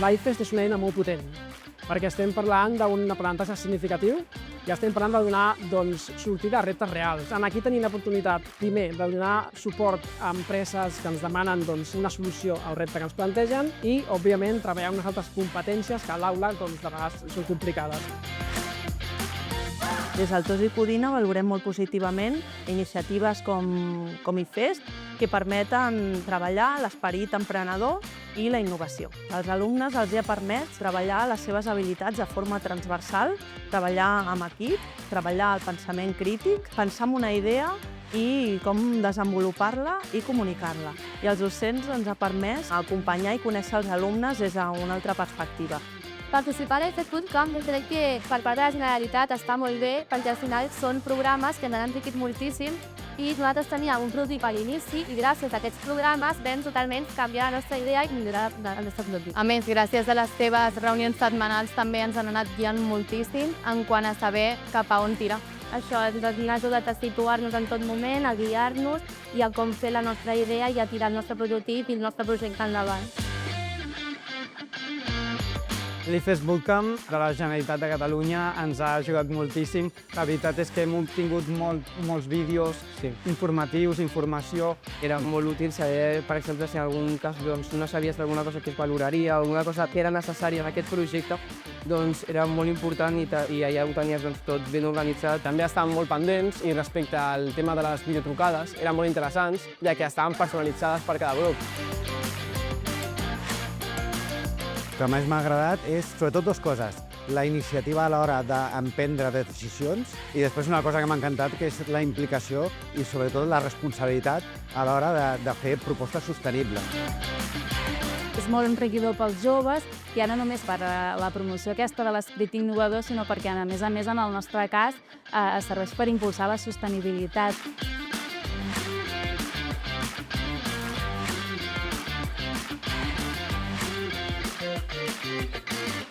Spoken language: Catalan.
l'IFEST és una eina molt potent, perquè estem parlant d'un aprenentatge significatiu i estem parlant de donar sortida a reptes reals. Aquí tenim l'oportunitat, primer, de donar suport a empreses que ens demanen una solució al repte que ens plantegen i, òbviament, treballar unes altres competències que a l'aula de vegades són complicades. Des del TOS i Codina valorem molt positivament iniciatives com IFEST que permeten treballar l'esperit emprenedor i la innovació. Als alumnes els ha permès treballar les seves habilitats de forma transversal, treballar amb equip, treballar el pensament crític, pensar en una idea i com desenvolupar-la i comunicar-la. I als docents ens ha permès acompanyar i conèixer els alumnes des d'una altra perspectiva. Participar a IFEST.com crec que per part de la Generalitat està molt bé perquè al final són programes que ens han enriquit moltíssim i nosaltres teníem un prototip a l'inici i gràcies a aquests programes vam totalment canviar la nostra idea i millorar el nostre prototip. A més, gràcies a les teves reunions setmanals també ens han anat guiant moltíssim en quant a saber cap a on tirar. Això ens ha ajudat a situar-nos en tot moment, a guiar-nos i a com fer la nostra idea i a tirar el nostre prototip i el nostre projecte endavant. L'IFEST Bootcamp de la Generalitat de Catalunya ens ha ajudat moltíssim. La veritat és que hem obtingut molts vídeos informatius, informació. Era molt útil saber, per exemple, si en algun cas no sabies d'alguna cosa que es valoraria, alguna cosa que era necessària en aquest projecte, era molt important i allà ho tenies tot ben organitzat. També estàvem molt pendents i respecte al tema de les videotrucades eren molt interessants, ja que estaven personalitzades per cada grup. El que més m'ha agradat és, sobretot, dues coses. La iniciativa a l'hora d'emprendre decisions i després una cosa que m'ha encantat, que és la implicació i, sobretot, la responsabilitat a l'hora de fer propostes sostenibles. És molt enriquidor pels joves, ja no només per la promoció aquesta de l'esperit innovador, sinó perquè, a més, en el nostre cas, serveix per impulsar la sostenibilitat. Thank you.